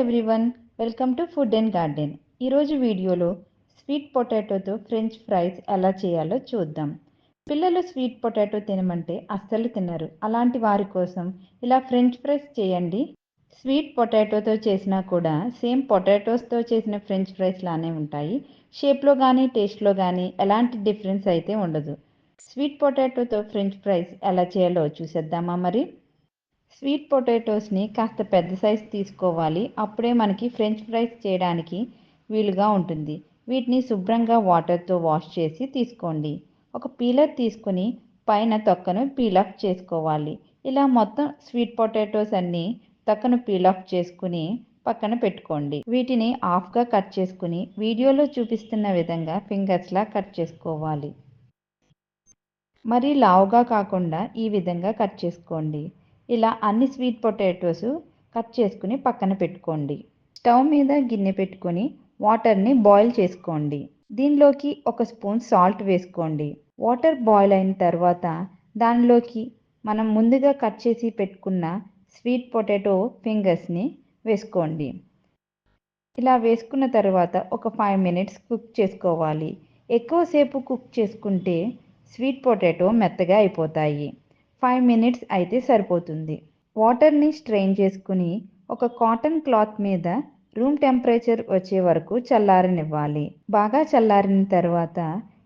Everyone, welcome to food and garden. ఈరోజు వీడియోలో sweet పొటాటోతో French fries ఎలా చేయాలో చూద్దాం. పిల్లలు స్వీట్ పొటాటో తినమంటే అస్సలు తినరు. అలాంటి వారి కోసం ఇలా ఫ్రెంచ్ ఫ్రైస్ చేయండి. స్వీట్ పొటాటోతో చేసినా కూడా సేమ్ పొటాటోస్తో చేసిన ఫ్రెంచ్ ఫ్రైస్ లానే ఉంటాయి. షేప్లో కానీ టేస్ట్లో కానీ ఎలాంటి డిఫరెన్స్ అయితే ఉండదు. స్వీట్ పొటాటోతో ఫ్రెంచ్ ఫ్రైస్ ఎలా చేయాలో చూసేద్దామా మరి. స్వీట్ పొటాటోస్ని కాస్త పెద్ద సైజ్ తీసుకోవాలి. అప్పుడే మనకి ఫ్రెంచ్ ఫ్రైస్ చేయడానికి వీలుగా ఉంటుంది. వీటిని శుభ్రంగా వాటర్తో వాష్ చేసి తీసుకోండి. ఒక పీలర్ తీసుకుని పైన తొక్కను పీల్ ఆఫ్ చేసుకోవాలి. ఇలా మొత్తం స్వీట్ పొటాటోస్ అన్నీ తొక్కను పీల్ ఆఫ్ చేసుకుని పక్కన పెట్టుకోండి. వీటిని హాఫ్గా కట్ చేసుకుని వీడియోలో చూపిస్తున్న విధంగా ఫింగర్స్లా కట్ చేసుకోవాలి. మరీ లావుగా కాకుండా ఈ విధంగా కట్ చేసుకోండి. ఇలా అన్ని స్వీట్ పొటాటోస్ కట్ చేసుకుని పక్కన పెట్టుకోండి. స్టవ్ మీద గిన్నె పెట్టుకొని వాటర్ని బాయిల్ చేసుకోండి. దీనిలోకి ఒక స్పూన్ సాల్ట్ వేసుకోండి. వాటర్ బాయిల్ అయిన తర్వాత దానిలోకి మనం ముందుగా కట్ చేసి పెట్టుకున్న స్వీట్ పొటాటో ఫింగర్స్ని వేసుకోండి. ఇలా వేసుకున్న తర్వాత ఒక 5 మినిట్స్ కుక్ చేసుకోవాలి. ఎక్కువసేపు కుక్ చేసుకుంటే స్వీట్ పొటాటో మెత్తగా అయిపోతాయి. 5 మినిట్స్ అయితే సరిపోతుంది. వాటర్ని స్ట్రెయిన్ చేసుకుని ఒక కాటన్ క్లాత్ మీద రూమ్ టెంపరేచర్ వచ్చే వరకు చల్లారనివ్వాలి. బాగా చల్లారిన తర్వాత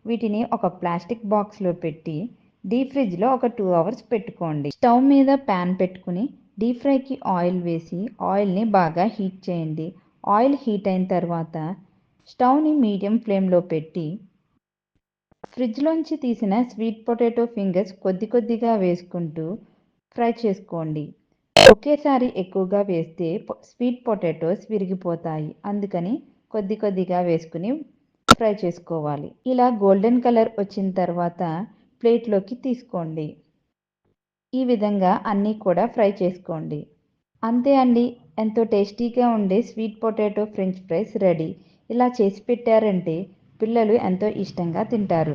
వీటిని ఒక ప్లాస్టిక్ బాక్స్లో పెట్టి డీప్ ఫ్రిడ్జ్లో ఒక 2 అవర్స్ పెట్టుకోండి. స్టవ్ మీద ప్యాన్ పెట్టుకుని డీప్ ఫ్రైకి ఆయిల్ వేసి ఆయిల్ని బాగా హీట్ చేయండి. ఆయిల్ హీట్ అయిన తర్వాత స్టవ్ని మీడియం ఫ్లేమ్లో పెట్టి ఫ్రిడ్జ్లోంచి తీసిన స్వీట్ పొటాటో ఫింగర్స్ కొద్ది కొద్దిగా వేసుకుంటూ ఫ్రై చేసుకోండి. ఒకేసారి ఎక్కువగా వేస్తే స్వీట్ పొటాటోస్ విరిగిపోతాయి. అందుకని కొద్ది కొద్దిగా వేసుకుని ఫ్రై చేసుకోవాలి. ఇలా గోల్డెన్ కలర్ వచ్చిన తర్వాత ప్లేట్లోకి తీసుకోండి. ఈ విధంగా అన్నీ కూడా ఫ్రై చేసుకోండి. అంతే అండి, ఎంతో టేస్టీగా ఉండే sweet potato French fries ready. ఇలా చేసి పెట్టారంటే పిల్లలు ఎంతో ఇష్టంగా తింటారు.